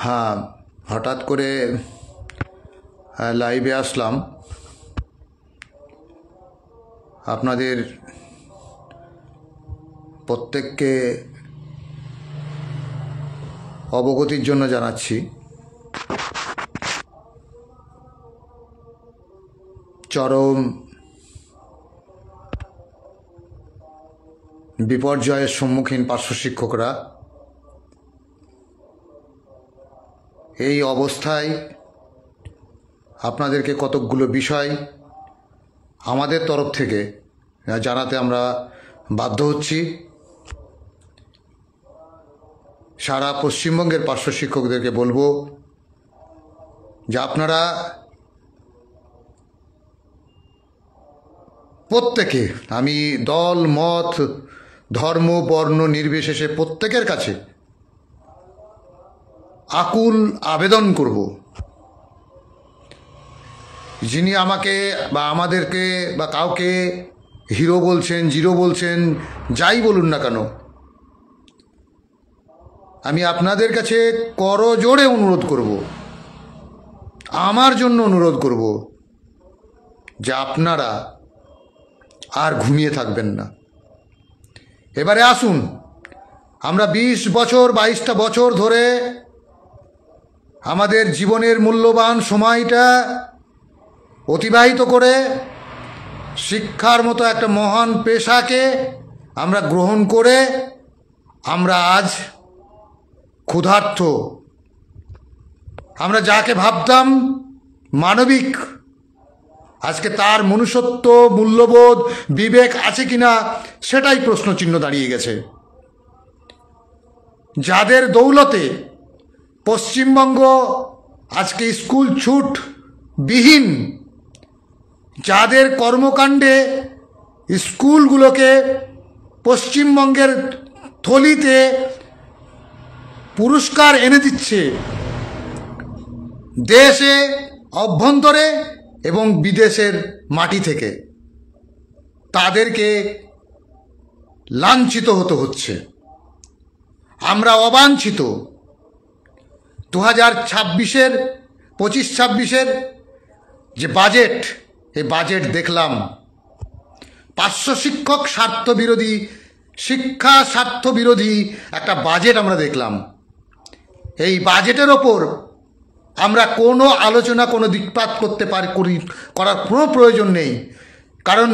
হ্যাঁ, হঠাৎ করে লাইভে আসলাম আপনাদের প্রত্যেককে অবগতির জন্য জানাচ্ছি চরম বিপর্যয়ের সম্মুখীন পার্শ্ব শিক্ষকরা। এই অবস্থায় আপনাদেরকে কতকগুলো বিষয় আমাদের তরফ থেকে জানাতে আমরা বাধ্য হচ্ছি। সারা পশ্চিমবঙ্গের পার্শ্ব শিক্ষকদেরকে বলবো যে আপনারা প্রত্যেকে, আমি দল মত ধর্ম বর্ণ নির্বিশেষে প্রত্যেকের কাছে আকুল আবেদন করব, যিনি আমাকে বা আমাদেরকে বা কাউকে হিরো বলছেন, জিরো বলছেন, যাই বলুন না কেন, আমি আপনাদের কাছে করজোড়ে অনুরোধ করব, আমার জন্য অনুরোধ করব যে আপনারা আর ঘুমিয়ে থাকবেন না। এবারে আসুন, আমরা 20 বছর 22টা বছর ধরে আমাদের জীবনের মূল্যবান সময়টা অতিবাহিত করে শিক্ষার মতো একটা মহান পেশাকে আমরা গ্রহণ করে আমরা আজ ক্ষুধার্ত। আমরা যাকে ভাবতাম মানবিক, আজকে তার মনুষ্যত্ব, মূল্যবোধ, বিবেক আছে কিনা সেটাই প্রশ্নচিহ্ন দাঁড়িয়ে গেছে। যাদের দৌলতে পশ্চিমবঙ্গ আজকে স্কুল ছুট বিহীন, যাদের কর্মকাণ্ডে স্কুলগুলোকে পশ্চিমবঙ্গের থলিতে পুরস্কার এনে দিচ্ছে, দেশে অভ্যন্তরে এবং বিদেশের মাটি থেকে, তাদেরকে লাঞ্ছিত হতে হচ্ছে। আমরা অবাঞ্ছিত। 2026-এর 25-26-এর যে বাজেট, এই বাজেট দেখলাম পার্শ্ব শিক্ষক স্বার্থ বিরোধী, শিক্ষা স্বার্থ বিরোধী একটা বাজেট আমরা দেখলাম। এই বাজেটের ওপর আমরা কোনো আলোচনা, কোনো দিকপাত করার কোনো প্রয়োজন নেই। কারণ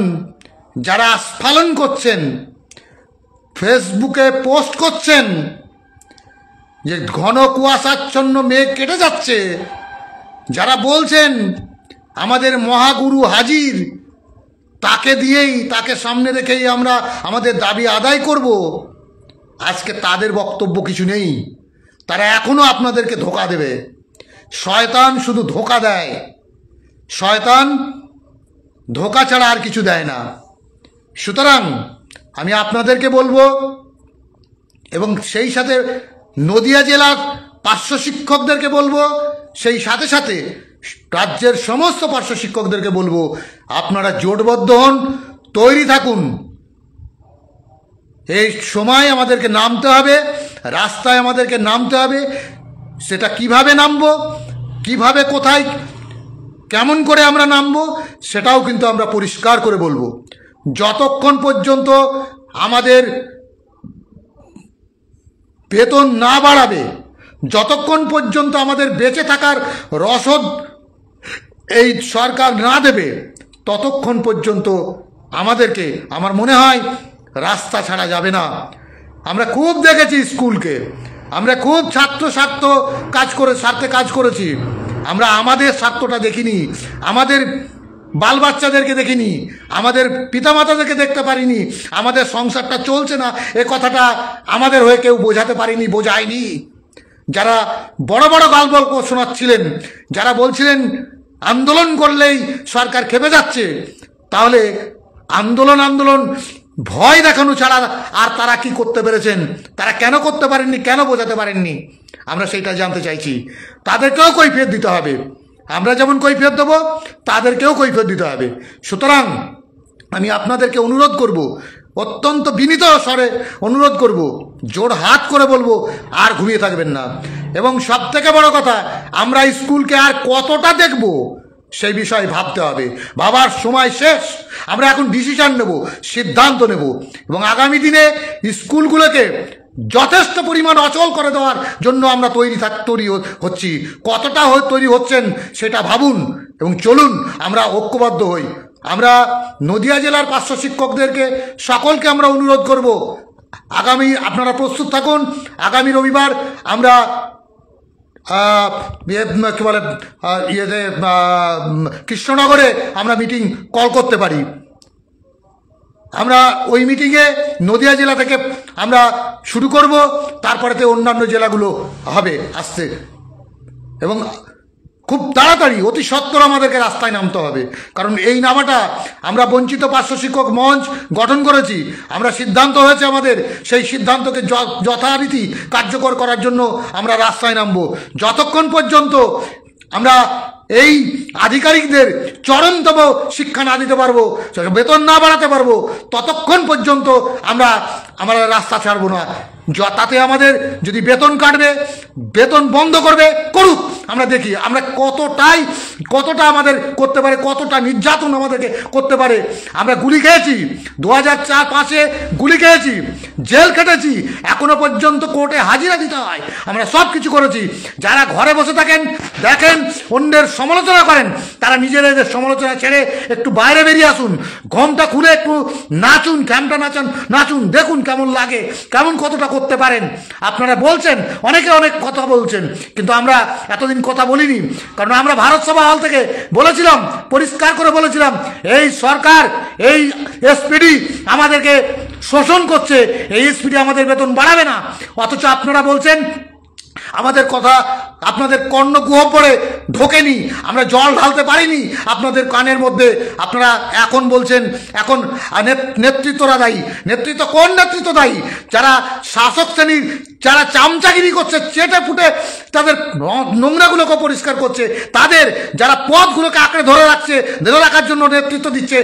যারা আস্ফালন করছেন, ফেসবুকে পোস্ট করছেন যে ঘন কুয়াশাচ্ছন্ন মেঘ কেটে যাচ্ছে, যারা বলছেন আমাদের মহাগুরু হাজির, তাকে দিয়েই, তাকে সামনে রেখেই আমরা আমাদের দাবি আদায় করব, আজকে তাদের বক্তব্য কিছু নেই। তারা এখনো আপনাদেরকে ধোঁকা দেবে। শয়তান শুধু ধোঁকা দেয়, শয়তান ধোঁকা ছাড়া আর কিছু দেয় না। সুতরাং আমি আপনাদেরকে বলবো, এবং সেই সাথে নদিয়া জেলার পার্শ্ব শিক্ষকদেরকে বলবো, সেই সাথে সাথে রাজ্যের সমস্ত পার্শ্ব শিক্ষকদেরকে বলবো, আপনারা জোটবদ্ধ হন, তৈরি থাকুন। এই সময় আমাদেরকে নামতে হবে, রাস্তায় আমাদেরকে নামতে হবে। সেটা কিভাবে নামবো, কিভাবে, কোথায়, কেমন করে আমরা নামবো, সেটাও কিন্তু আমরা পরিষ্কার করে বলবো। যতক্ষণ পর্যন্ত আমাদের বেতন না বাড়াবে, যতক্ষণ পর্যন্ত আমাদের বেঁচে থাকার রসদ এই সরকার না দেবে, ততক্ষণ পর্যন্ত আমাদেরকে, আমার মনে হয়, রাস্তা ছাড়া যাবে না। আমরা খুব দেখেছি স্কুলকে, আমরা খুব স্বার্থে কাজ করেছি। আমরা আমাদের স্বার্থটা দেখিনি, আমাদের বাল বাচ্চাদেরকে দেখিনি, আমাদের পিতামাতাদেরকে দেখতে পারিনি। আমাদের সংসারটা চলছে না এ কথাটা আমাদের হয়ে কেউ বোঝাতে পারিনি, বোঝায়নি। যারা বড় বড় গল্প শোনাচ্ছিলেন, যারা বলছিলেন আন্দোলন করলেই সরকার খেপে যাচ্ছে, তাহলে আন্দোলন ভয় দেখানো ছাড়া আর তারা কি করতে পেরেছেন, তারা কেন করতে পারেননি, কেন বোঝাতে পারেননি, আমরা সেটা জানতে চাইছি। তাদেরকেও কৈফিয়ত দিতে হবে। আমরা যেমন কৈফিয়ত দেবো, তাদেরকেও কৈফিয়ত দিতে হবে। সুতরাং আমি আপনাদেরকে অনুরোধ করব, অত্যন্ত বিনীত স্বরে অনুরোধ করব, জোর হাত করে বলবো, আর ঘুমিয়ে থাকবেন না। এবং সবথেকে বড় কথা, আমরা স্কুলকে আর কতটা দেখব সেই বিষয়ে ভাবতে হবে। ভাবার সময় শেষ। আমরা এখন ডিসিশন নেব, সিদ্ধান্ত নেব এবং আগামী দিনে স্কুলগুলোকে যথেষ্ট পরিমাণ অচল করে দেওয়ার জন্য আমরা তৈরি হচ্ছি। কতটা তৈরি হচ্ছেন সেটা ভাবুন এবং চলুন আমরা ঐক্যবদ্ধ হই। আমরা নদিয়া জেলার পার্শ্ব শিক্ষকদেরকে সকলকে আমরা অনুরোধ করব, আগামী আপনারা প্রস্তুত থাকুন। আগামী রবিবার আমরা কি বলে কৃষ্ণনগরে আমরা মিটিং কল করতে পারি। আমরা ওই মিটিংয়ে নদিয়া জেলা থেকে আমরা শুরু করব, তারপরেতে অন্যান্য জেলাগুলো হবে আসতে, এবং খুব তাড়াতাড়ি অতি সত্বর আমাদেরকে রাস্তায় নামতে হবে। কারণ এই নামাটা আমরা বঞ্চিত পার্শ্ব শিক্ষক মঞ্চ গঠন করেছি, আমরা সিদ্ধান্ত হয়েছে আমাদের, সেই সিদ্ধান্তকে যথারীতি কার্যকর করার জন্য আমরা রাস্তায় নামব। যতক্ষণ পর্যন্ত আমরা এই আধিকারিকদের চরমতম শিক্ষা না দিতে পারবো, বেতন না বাড়াতে পারবো, ততক্ষণ পর্যন্ত আমরা রাস্তা ছাড়বো না। তাতে আমাদের যদি বেতন কাটবে, বেতন বন্ধ করবে, করুক, আমরা দেখি আমরা কতটা আমাদের করতে পারে, কতটা নির্যাতন আমাদেরকে করতে পারে। আমরা গুলি খেয়েছি, 2004-5-এ গুলি খেয়েছি, জেল খেটেছি, এখনো পর্যন্ত কোর্টে হাজিরা দিতে হয়, আমরা সব কিছু করেছি। যারা ঘরে বসে থাকেন, দেখেন অন্যের সমালোচনা করেন, তারা নিজেদের সমালোচনা ছেড়ে একটু বাইরে বেরিয়ে আসুন, ঘোমটা খুলে একটু নাচুন, ক্যামটা নাচুন, দেখুন কেমন লাগে, কেমন কতটা করতে পারেন। আপনারা বলছেন, অনেকে অনেক কথা বলছেন, কিন্তু আমরা এতদিন কথা বলিনি, কারণ আমরা ভারত সভা হল থেকে বলেছিলাম, পরিষ্কার করে বলেছিলাম, এই সরকার, এই এসপিডি আমাদেরকে শোষণ করছে, এই এসপিডি আমাদের বেতন বাড়াবে না। অথচ আপনারা বলছেন, আমাদের কথা আপনাদের কর্ণকুহরে ঢোকেনি, আমরা জল ঢালতে পারিনি আপনাদের কানের মধ্যে। আপনারা এখন বলছেন এখন নেতৃত্বরা দায়ী। নেতৃত্ব কোন নেতৃত্ব দায়ী? যারা শাসক শ্রেণীর, যারা চামচাগিরি করছে, চেটে ফুটে তাদের নোংরাগুলোকে পরিষ্কার করছে, তাদের যারা পথগুলোকে আঁকড়ে ধরে রাখার জন্য নেতৃত্ব দিচ্ছে,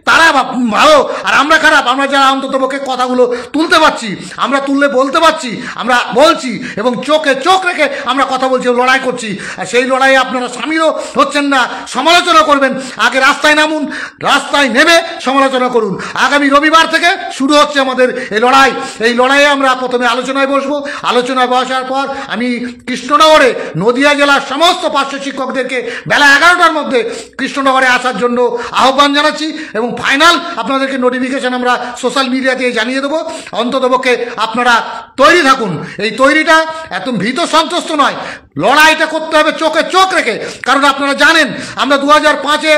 তারা ভালো আর আমরা খারাপ। আমরা যারা অন্ততপক্ষে কথাগুলো তুলতে পারছি, আমরা তুললে বলতে পারছি, আমরা বলছি এবং চোখে চোখ রেখে আমরা কথা বলছি, লড়াই করছি। আর সেই লড়াইয়ে আপনারা সামিলও হচ্ছেন না, সমালোচনা করবেন। আগে রাস্তায় নামুন, রাস্তায় নেমে সমালোচনা করুন। আগামী রবিবার থেকে শুরু হচ্ছে আমাদের এই লড়াই। এই লড়াইয়ে আমরা প্রথমে আলোচনায় বসবো। আলোচনায় বসার পর আমি কৃষ্ণনগরে নদিয়া জেলার সমস্ত পার্শ্ব শিক্ষকদেরকে বেলা 11টার মধ্যে কৃষ্ণনগরে আসার জন্য আহ্বান জানাচ্ছি এবং ফাইনাল আপনাদেরকে নোটিফিকেশন আমরা সোশ্যাল মিডিয়াতে জানিয়ে দেবো। অন্ততপক্ষে আপনারা তৈরি থাকুন। এই তৈরিটা এত ভীত সন্ত্রস্ত নয়, লড়াইটা করতে হবে চোখে চোখ রেখে। কারণ আপনারা জানেন, আমরা 2005-এ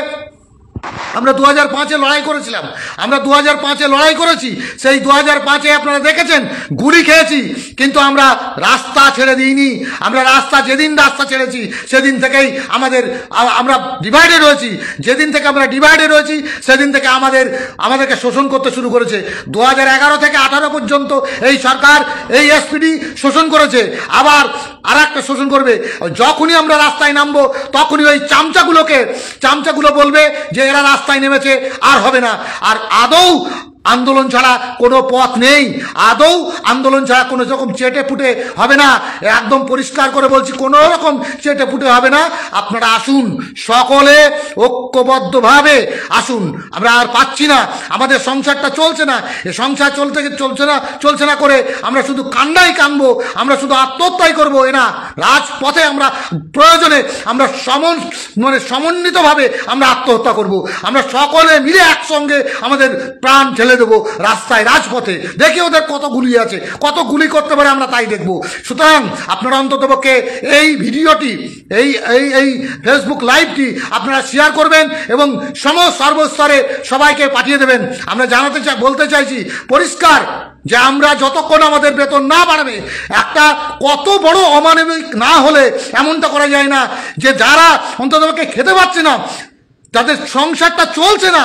লড়াই করেছিলাম, আমরা 2005-এ লড়াই করেছি। সেই 2005-এ আপনারা দেখেছেন গুলি খেয়েছি, কিন্তু আমরা রাস্তা ছেড়ে দিইনি। আমরা যেদিন রাস্তা ছেড়েছি সেদিন থেকেই আমরা ডিভাইডেড হয়েছি। যেদিন থেকে আমরা ডিভাইডেড হয়েছি সেদিন থেকে আমাদেরকে শোষণ করতে শুরু করেছে। 2011 থেকে 2018 পর্যন্ত এই সরকার, এই এসপিডি শোষণ করেছে, আবার আর একটা শোষণ করবে। যখনই আমরা রাস্তায় নামবো তখনই ওই চামচাগুলো বলবে যে এরা রাস্তায় নেমেছে, আর হবে না। আর আদৌ আন্দোলন ছাড়া কোনো পথ নেই, আদৌ আন্দোলন ছাড়া কোনো রকম চেটে ফুটে হবে না। একদম পরিষ্কার করে বলছি, কোনো রকম চেটে ফুটে হবে না। আপনারা আসুন, সকলে ঐক্যবদ্ধভাবে আসুন। আমরা আর পাচ্ছি না, আমাদের সংসারটা চলছে না। এই সংসার চলছে না করে আমরা শুধু কান্নাই কানবো, আমরা শুধু আত্মহত্যাই করবো, না। রাজপথে আমরা প্রয়োজনে আমরা সমন্বিতভাবে আমরা আত্মহত্যা করব। আমরা সকলে মিলে একসঙ্গে আমাদের প্রাণ ঠেলে দেবো রাস্তায়, রাজপথে। দেখি ওদের কত গুলি আছে, কত গুলি করতে পারে, আমরা তাই দেখবো। সুতরাং আপনারা অন্ততপক্ষে এই ভিডিওটি, এই ফেসবুক লাইভটি আপনারা শেয়ার করবেন এবং সর্বস্তরে সবাইকে পাঠিয়ে দেবেন। আমরা বলতে চাইছি পরিষ্কার যে আমরা যতক্ষণ আমাদের বেতন না বাড়বে, একটা কত বড় অমানবিক না হলে এমনটা করা যায় না যে যারা অন্ততপক্ষে খেতে পাচ্ছে না, যাদের সংসারটা চলছে না,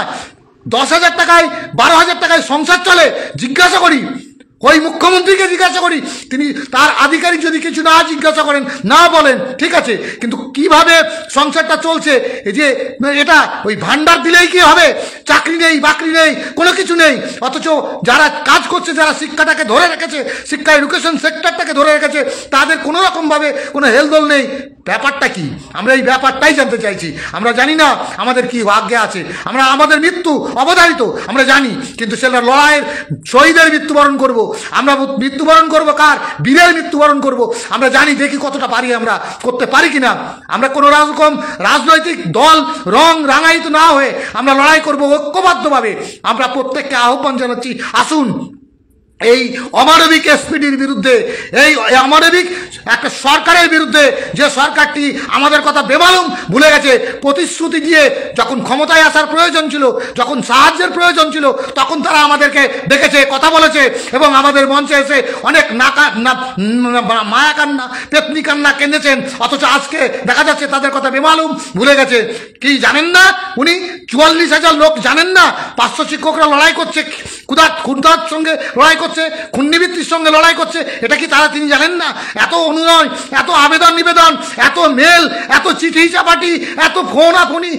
10,000 টাকায় 12,000 টাকায় সংসার চলে, জিজ্ঞাসা করি, ওই মুখ্যমন্ত্রীকে জিজ্ঞাসা করি, তিনি তার আধিকারিক যদি কিছু না জিজ্ঞাসা করেন, না বলেন, ঠিক আছে, কিন্তু কিভাবে সংসারটা চলছে, এই যে এটা ওই ভান্ডার দিলেই কি হবে? চাকরি নেই, বাকরি নেই, কোনো কিছু নেই। অথচ যারা কাজ করছে, যারা শিক্ষাটাকে ধরে রেখেছে, শিক্ষা এডুকেশন সেক্টরটাকে ধরে রেখেছে, তাদের কোনো রকমভাবে কোনো হেলদোল নেই। ব্যাপারটা কি? আমরা এই ব্যাপারটাই জানতে চাইছি। আমরা জানি না আমাদের কি ভাগ্যে আছে, আমাদের মৃত্যু অবধারিত আমরা জানি, কিন্তু সেটা লড়াইয়ের শহীদের মৃত্যুবরণ করব। আমরা মৃত্যুবরণ করব কার? বীরের মৃত্যুবরণ করব। আমরা জানি, দেখি কতটা পারি, আমরা করতে পারি কিনা। আমরা কোনো রকম রাজনৈতিক দল রং রাঙায়িত না হয়ে আমরা লড়াই করব ঐক্যবদ্ধভাবে। আমরা প্রত্যেককে আহ্বান জানাচ্ছি, আসুন এই অমানবিক এসপিডির বিরুদ্ধে, এই অমানবিক একটা সরকারের বিরুদ্ধে, যে সরকারটি আমাদের কথা বেমালুম ভুলে গেছে। প্রতিশ্রুতি দিয়ে যখন ক্ষমতায় আসার প্রয়োজন ছিল, যখন সাহায্যের প্রয়োজন ছিল, তখন তারা আমাদেরকে ডেকেছে, কথা বলেছে এবং আমাদের মঞ্চে এসে অনেক মায়া কান্না, পেতনি কান্না কেঁদেছেন। অথচ আজকে দেখা যাচ্ছে তাদের কথা বেমালুম ভুলে গেছে। কি জানেন না উনি? 44,000 লোক জানেন না 500 শিক্ষকরা লড়াই করছে, ক্ষুধার সঙ্গে লড়াই করছে, খুন্নিবৃত্তির সঙ্গে লড়াই করছে। এটা কি তিনি জানেন না? এত অনুনয়, এত আবেদন নিবেদন, এত মেল, এত চিঠি চাপাটি, এত ফোনাফোনি,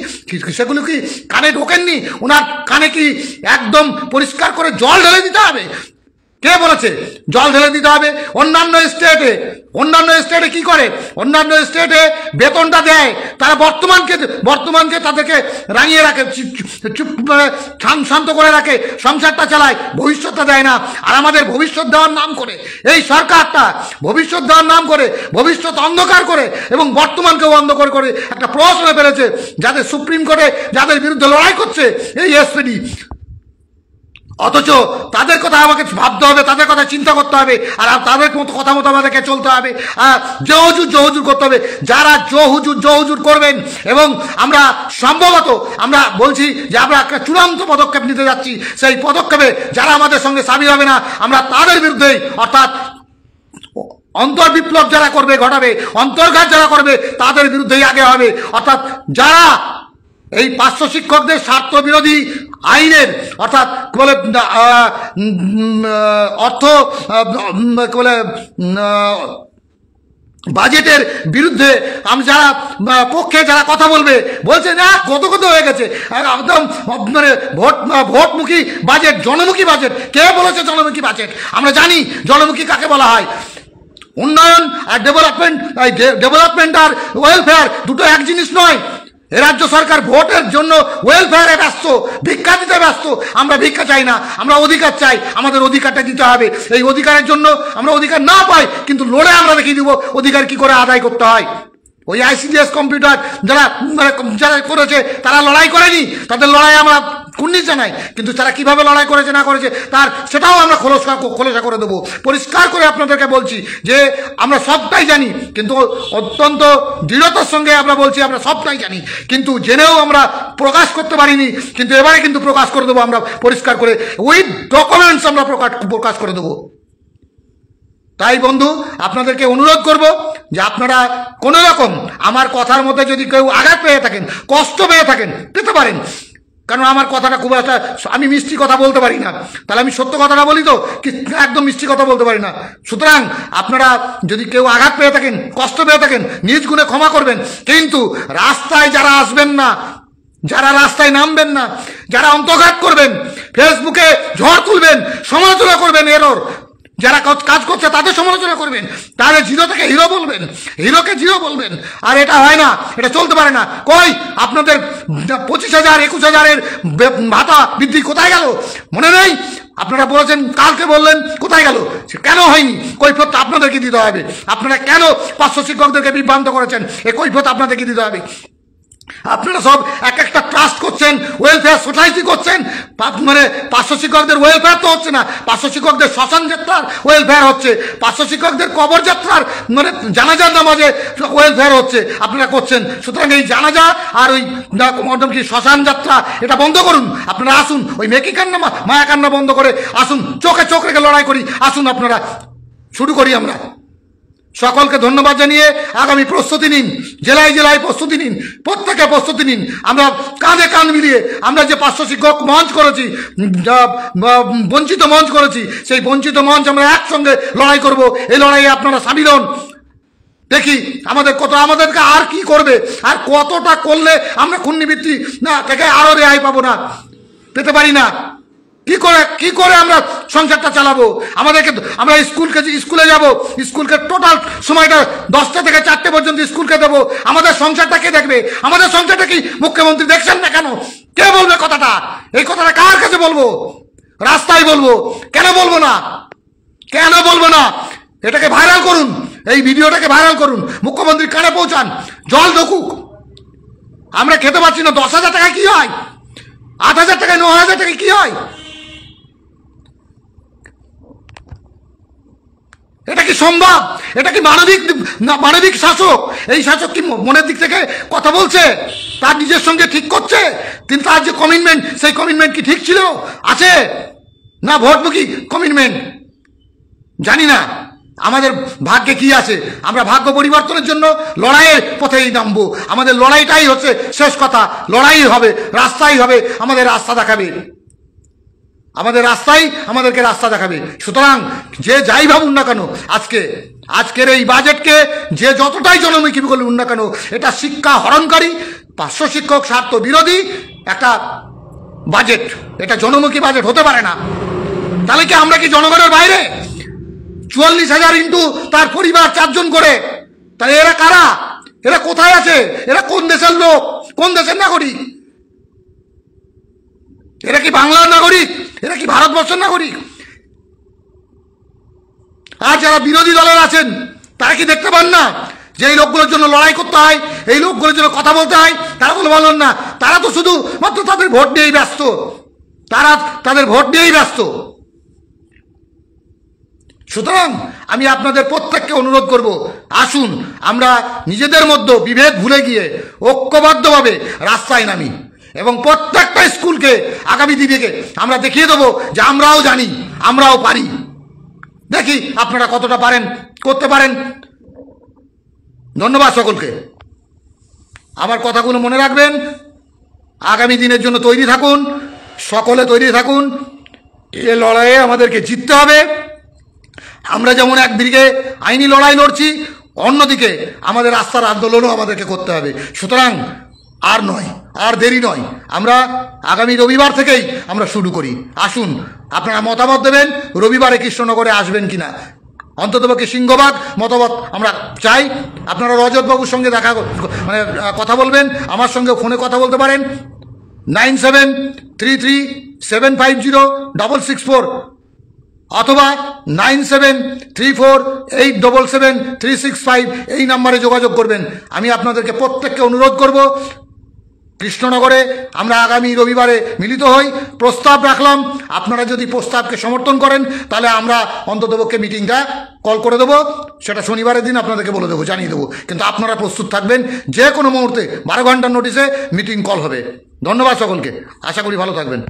সেগুলো কি কানে ঢোকেননি? ওনার কানে কি একদম পরিষ্কার করে জল ঢেলে দিতে হবে? কে বলেছে জল ঢেলে দিতে হবে? অন্যান্য স্টেটে কি করে? অন্যান্য স্টেটে বেতনটা দেয়, তারা বর্তমানকে তাদেরকে রাঙিয়ে রাখে, চুপ শান্ত করে রাখে, সংসারটা চালায়, ভবিষ্যৎটা দেয় না। আর আমাদের ভবিষ্যৎ দেওয়ার নাম করে এই সরকারটা ভবিষ্যৎ দেওয়ার নাম করে ভবিষ্যৎ অন্ধকার করে এবং বর্তমানকেও অন্ধকার করে একটা প্রশ্রয় ফেলেছে। যাদের সুপ্রিম কোর্টে যাদের বিরুদ্ধে লড়াই করছে এই এসপিডি, অথচ তাদের কথা আমাকে ভাবতে হবে, তাদের কথা চিন্তা করতে হবে, আর তাদের মতো কথা মতো আমাদেরকে চলতে হবে। আর জহুজুর করতে হবে। যারা জহুজুর করবেন, এবং আমরা সম্ভবত আমরা বলছি যে আমরা একটা চূড়ান্ত পদক্ষেপ নিতে যাচ্ছি। সেই পদক্ষেপে যারা আমাদের সঙ্গে সামিল হবে না, আমরা তাদের বিরুদ্ধেই, অর্থাৎ অন্তর্বিপ্লব যারা ঘটাবে, অন্তর্ঘাত যারা করবে, তাদের বিরুদ্ধেই আগে হবে। অর্থাৎ যারা এই 500 শিক্ষকদের স্বার্থ বিরোধী আইনের, অর্থাৎ বলে অর্থ বলে বাজেটের বিরুদ্ধে যারা পক্ষে যারা কথা বলছে না, কত হয়ে গেছে একদম, মানে ভোটমুখী বাজেট, জনমুখী বাজেট। কে বলেছে জনমুখী বাজেট? আমরা জানি জনমুখী কাকে বলা হয়। উন্নয়ন আর ডেভেলপমেন্ট আর ওয়েলফেয়ার দুটো এক জিনিস নয়। এ রাজ্য সরকার ভোটের জন্য ওয়েলফেয়ারে ব্যস্ত, ভিক্ষা দিতে ব্যস্ত। আমরা ভিক্ষা চাই না, আমরা অধিকার চাই। আমাদের অধিকারটা দিতে হবে। এই অধিকারের জন্য আমরা অধিকার না পাই, কিন্তু লড়ে আমরা দেখিয়ে দিব অধিকার কি করে আদায় করতে হয়। ওই ICDS কম্পিউটার যারা করেছে তারা লড়াই করেনি, তাদের লড়াই আমরা কুন্নি জানাই, কিন্তু তারা কিভাবে লড়াই করেছে না করেছে সেটাও আমরা খোলসা করে দেবো। পরিষ্কার করে আপনাদেরকে বলছি যে আমরা সবটাই জানি, কিন্তু অত্যন্ত দৃঢ়তার সঙ্গে আমরা বলছি আমরা সবটাই জানি, কিন্তু জেনেও আমরা প্রকাশ করতে পারিনি। কিন্তু এবারে কিন্তু প্রকাশ করে দেবো আমরা পরিষ্কার করে, উইথ ডকুমেন্টস আমরা প্রকাশ করে দেবো। তাই বন্ধু, আপনাদেরকে অনুরোধ করব যে আপনারা কোনো রকম আমার কথার মধ্যে যদি কেউ আঘাত পেয়ে থাকেন, কষ্ট পেয়ে থাকেন, পেতে পারেন, কারণ আমার কথাটা খুব একটা, আমি মিষ্টি কথা বলতে পারি না, তাহলে আমি সত্য কথাটা বলি তো, কি একদম মিষ্টি কথা বলতে পারি না। সুতরাং আপনারা যদি কেউ আঘাত পেয়ে থাকেন, কষ্ট পেয়ে থাকেন, নিজ গুণে ক্ষমা করবেন। কিন্তু রাস্তায় যারা আসবেন না, যারা রাস্তায় নামবেন না, যারা অন্তর্ঘাত করবেন, ফেসবুকে ঝড় তুলবেন, সমালোচনা করবেন, যারা কাজ করছে তাদের সমালোচনা করবেন, তাদের জিরো থেকে হিরো বলবেন, হিরোকে জিরো বলবেন, আর এটা হয় না, এটা চলতে পারে না। কই আপনাদের 25,000 21,000-এর ভাতা বৃদ্ধি কোথায় গেল? মনে নেই? আপনারা বলেছেন, কালকে বললেন, কোথায় গেল? কেন হয়নি? কৈফিয়ত আপনাদেরকে দিতে হবে। আপনারা কেন 500 শিক্ষকদেরকে বিভ্রান্ত করেছেন, এই কৈফিয়ত আপনাদেরকে দিতে হবে। আপনারা সব এক একটা ট্রাস্ট করছেন, ওয়েলফেয়ার সোসাইটি করছেন, মানে 500 শিক্ষকদের ওয়েলফেয়ার তো হচ্ছে না, 500 শিক্ষকদের শ্মশান যাত্রার ওয়েলফেয়ার হচ্ছে, 500 শিক্ষকদের কবর যাত্রার মানে জানাজার নামাজে ওয়েলফেয়ার হচ্ছে, আপনারা করছেন। সুতরাং এই জানাজা আর ওই কি শ্মশান যাত্রা এটা বন্ধ করুন। আপনারা আসুন, ওই মেকি কান্না মায়া কান্না বন্ধ করে আসুন, চোখে চোখ রেখে লড়াই করি। আসুন, আপনারা শুরু করি আমরা। সকলকে ধন্যবাদ জানিয়ে আগামী প্রস্তুতি নিন, জেলায় জেলায় প্রস্তুতি নিন, প্রত্যেকে প্রস্তুতি নিন। আমরা কাঁধে কাঁধ মিলিয়ে আমরা যে 500 শিক্ষক মঞ্চ করেছি, বঞ্চিত মঞ্চ করেছি, সেই বঞ্চিত মঞ্চ আমরা একসঙ্গে লড়াই করব। এই লড়াইয়ে আপনারা সামিল হন। দেখি আমাদেরকে আর কি করবে, আর কতটা করলে আমরা খুন্নিবৃত্তি না থেকে আরো রেহাই পাবো না। পেতে পারি না, কি করে আমরা সংসারটা চালাবো? আমরা স্কুলে যাব, স্কুলকে টোটাল সময়টা 10টা থেকে 4টে পর্যন্ত স্কুলকে দেবো, আমাদের সংসারটা কে দেখবে? আমাদের সংসারটা কি মুখ্যমন্ত্রী দেখছেন না কেন? কে বলবে কথাটা? এই কথাটা কার কাছে বলবো? রাস্তায় বলবো। কেন বলবো না? কেন বলবো না? এটাকে ভাইরাল করুন, এই ভিডিওটাকে ভাইরাল করুন, মুখ্যমন্ত্রীর কানে পৌঁছান, জল ঢুকুক। আমরা খেতে পাচ্ছি না, 10,000 টাকা কি হয়? 8,000 টাকায় 9,000 টাকা কি হয়? এটা কি সম্ভব? এটা কি মানবিক শাসক? এই শাসক কি মনের দিক থেকে কথা বলছে? তার নিজের সঙ্গে ঠিক করছে? কিন্তু তার যে কমিটমেন্ট, সেই কমিটমেন্ট কি ঠিক ছিল? আছে না ভোটমুখী কমিটমেন্ট? জানি না আমাদের ভাগ্যে কি আছে। আমরা ভাগ্য পরিবর্তনের জন্য লড়াইয়ের পথেই নামবো। আমাদের লড়াইটাই হচ্ছে শেষ কথা। লড়াই হবে, রাস্তাই হবে, আমাদের রাস্তা দেখাবে, আমাদের রাস্তাই আমাদেরকে রাস্তা দেখাবে। সুতরাং যে যাই ভাবুন না কেন, আজকের এই বাজেটকে যে যতটাই জনমুখী বলুন না কেন, এটা শিক্ষা হরণকারী, 500 শিক্ষক স্বার্থ বিরোধী একটা বাজেট। এটা জনমুখী বাজেট হতে পারে না। তাহলে কি আমরা কি জনগণের বাইরে? 44,000 ইন্টু তার পরিবার 4 জন করে, তাহলে এরা কারা? এরা কোথায় আছে? এরা কোন দেশের লোক? কোন দেশের নাগরিক? এরা কি বাংলার নাগরিক? এরা কি ভারতবর্ষের নাগরিক? আর যারা বিরোধী দলের আছেন তারা কি দেখতে পান না যে এই লোকগুলোর জন্য লড়াই করতে হয়, এই লোকগুলোর জন্য কথা বলতে হয়? তারা বলে বলেন না, তারা তো শুধু মাত্র তাদের ভোট নিয়েই ব্যস্ত, তাদের ভোট নিয়েই ব্যস্ত। সুতরাং আমি আপনাদের প্রত্যেককে অনুরোধ করব, আসুন আমরা নিজেদের মধ্যে বিভেদ ভুলে গিয়ে ঐক্যবদ্ধভাবে রাস্তায় নামি এবং প্রত্যেকটা স্কুলকে আগামী দিনে আমরা দেখিয়ে দেবো যে আমরাও জানি, আমরাও পারি। দেখি আপনারা কতটা করতে পারেন। ধন্যবাদ সকলকে। আমার কথাগুলো মনে রাখবেন, আগামী দিনের জন্য তৈরি থাকুন, সকলে তৈরি থাকুন। এ লড়াইয়ে আমাদেরকে জিততে হবে। আমরা যেমন একদিকে আইনি লড়াই লড়ছি, অন্যদিকে আমাদের রাস্তার আন্দোলনও আমাদেরকে করতে হবে। সুতরাং আর দেরি নয়, আমরা আগামী রবিবার থেকেই আমরা শুরু করি। আসুন আপনারা মতামত দেবেন, রবিবারে কৃষ্ণনগরে আসবেন কিনা। অন্ততপক্ষে সিংহভাগ মতামত আমরা চাই। আপনারা রজতবাবুর সঙ্গে কথা বলবেন, আমার সঙ্গে ফোনে কথা বলতে পারেন 9733750664 অথবা 9734877365 এই নাম্বারে যোগাযোগ করবেন। আমি আপনাদেরকে প্রত্যেককে অনুরোধ করব, কৃষ্ণনগরে আমরা আগামী রবিবারে মিলিত হই। প্রস্তাব রাখলাম, আপনারা যদি প্রস্তাবকে সমর্থন করেন তাহলে আমরা অন্ততপক্ষে মিটিংটা কল করে দেবো। সেটা শনিবারের দিন আপনাদেরকে বলে দেবো, জানিয়ে দেবো। কিন্তু আপনারা প্রস্তুত থাকবেন, যে কোনো মুহূর্তে 12 ঘন্টার নোটিশে মিটিং কল হবে। ধন্যবাদ সকলকে, আশা করি ভালো থাকবেন।